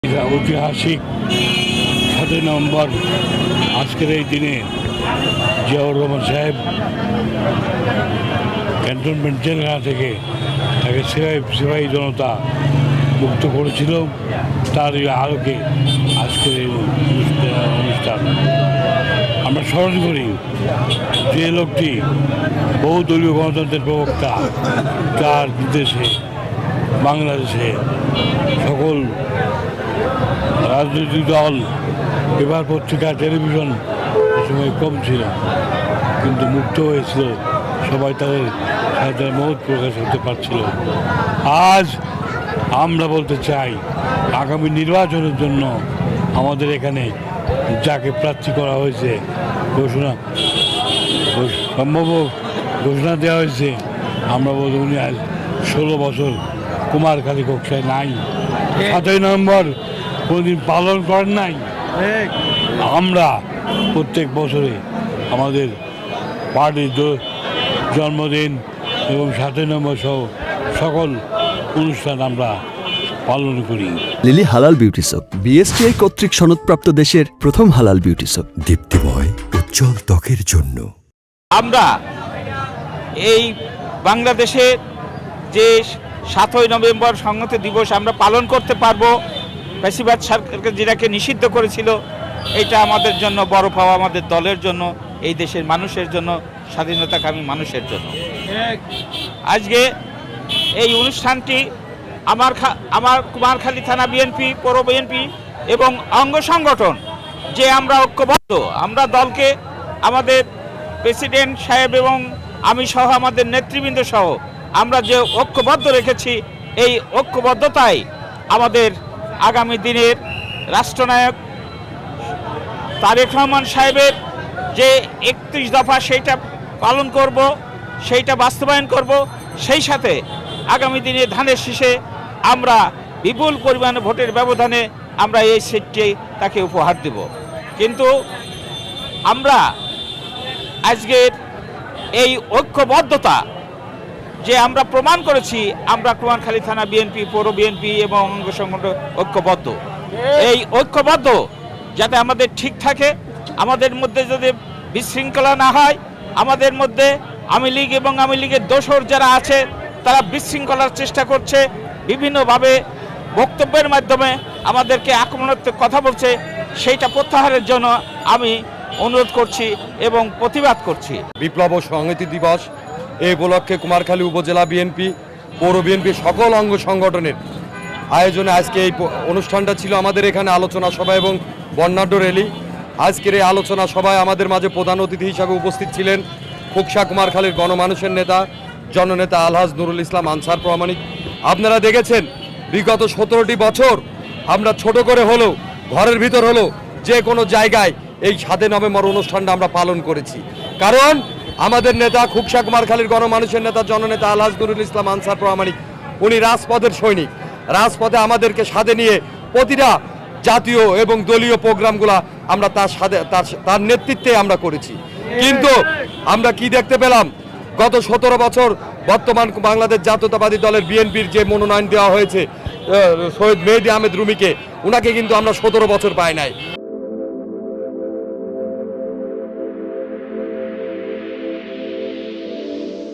ঐতিহাসিক ৭ই নভেম্বর আজকের এই দিনে জিয়াউর রহমান সাহেব ক্যান্টনমেন্ট জেলখানা থেকে তাকে সিপাহী জনতা মুক্ত করেছিল। তার আলোকে আজকের এই অনুষ্ঠান আমরা স্মরণ করি যে লোকটি বহুদলীয় গণতন্ত্রের প্রবক্তা, তার নির্দেশে বাংলাদেশে সকল রাজনৈতিক দল, পেপার পত্রিকা, টেলিভিশন এ সময় কম ছিল, কিন্তু মুক্ত হয়েছিল, সবাই তাদের সাহিত্যের মহৎ প্রকাশ করতে পারছিল। আজ আমরা বলতে চাই, আগামী নির্বাচনের জন্য আমাদের এখানে যাকে প্রার্থী করা হয়েছে, সম্ভব ঘোষণা দেওয়া হয়েছে, আমরা বলতে উনি আজ 16 বছর কুমারখালী কক্ষায় নাই। 7ই নভেম্বর কোনোদিন পালন করেন নাই। আমরা প্রত্যেক বছরে আমাদের পার্টির জন্মদিন এবং 7ই নভেম্বর সহ সকল অনুষ্ঠান আমরা পালন করি। লিলি হালাল বিউটি সোপ, বিএসটিআই কর্তৃক সনদপ্রাপ্ত দেশের প্রথম হালাল বিউটি সোপ, দীপ্তিময় উজ্জ্বল ত্বকের জন্য। আমরা এই বাংলাদেশে যে 7ই নভেম্বর সংহতি দিবস আমরা পালন করতে পারবো, ফ্যাসিবাদ সরকারকে যেটাকে নিষিদ্ধ করেছিল, এটা আমাদের জন্য বড় পাওয়া, আমাদের দলের জন্য, এই দেশের মানুষের জন্য, স্বাধীনতাকামী মানুষের জন্য। আজকে এই অনুষ্ঠানটি আমার কুমারখালী থানা বিএনপি, পৌর বিএনপি এবং অঙ্গ সংগঠন যে আমরা ঐক্যবদ্ধ, আমরা দলকে আমাদের প্রেসিডেন্ট সাহেব এবং আমি সহ আমাদের নেতৃবৃন্দ সহ আমরা যে ঐক্যবদ্ধ রেখেছি, এই ঐক্যবদ্ধতাই আমাদের আগামী দিনের রাষ্ট্রনায়ক তারেক রহমান সাহেবের যে 31 দফা সেইটা পালন করব, সেইটা বাস্তবায়ন করব। সেই সাথে আগামী দিনে ধানের শীষে আমরা বিপুল পরিমাণে ভোটের ব্যবধানে আমরা এই সিটটি তাকে উপহার দেব। কিন্তু আমরা আজকের এই ঐক্যবদ্ধতা যে আমরা প্রমাণ করেছি, আমরা কুমারখালী থানা বিএনপি, পৌর বিএনপি এবং অঙ্গ সংগঠন ঐক্যবদ্ধ। এই ঐক্যবদ্ধ যাতে আমাদের ঠিক থাকে, আমাদের মধ্যে যদি বিশৃঙ্খলা না হয়, আমাদের মধ্যে আওয়ামী লীগ এবং আওয়ামী লীগের দোসর যারা আছে তারা বিশৃঙ্খলার চেষ্টা করছে, বিভিন্নভাবে বক্তব্যের মাধ্যমে আমাদেরকে আক্রমণাত্মক কথা বলছে, সেইটা প্রত্যাহারের জন্য আমি অনুরোধ করছি এবং প্রতিবাদ করছি। বিপ্লব ও সংহতি দিবস এই উপলক্ষে কুমারখালী উপজেলা বিএনপি, পৌর বিএনপি সকল অঙ্গ সংগঠনের আয়োজনে আজকে এই অনুষ্ঠানটা ছিল আমাদের এখানে আলোচনা সভা এবং বর্ণাঢ্য র্যালি। আজকের এই আলোচনা সভায় আমাদের মাঝে প্রধান অতিথি হিসাবে উপস্থিত ছিলেন খোকসা কুমারখালীর গণমানুষের নেতা, জননেতা আলহাজ নুরুল ইসলাম আনসার প্রামাণিক। আপনারা দেখেছেন বিগত 17টি বছর আমরা ছোট করে হলেও, ঘরের ভিতর হলেও, যে কোনো জায়গায় এই 7ই নভেম্বর অনুষ্ঠানটা আমরা পালন করেছি। কারণ আমাদের নেতা খোকসা কুমারখালীর গণমানুষের নেতা, জননেতা আলহাজ নুরুল ইসলাম আনসার প্রামাণিক, উনি রাজপথের সৈনিক। রাজপথে আমাদেরকে সাথে নিয়ে প্রতিটা জাতীয় এবং দলীয় প্রোগ্রামগুলা আমরা তার নেতৃত্বে আমরা করেছি। কিন্তু আমরা কি দেখতে পেলাম, গত 17 বছর বর্তমান বাংলাদেশ জাতীয়তাবাদী দলের বিএনপির যে মনোনয়ন দেওয়া হয়েছে সৈয়দ মেহেদী আহমেদ রুমিকে, ওনাকে কিন্তু আমরা 17 বছর পাই নাই।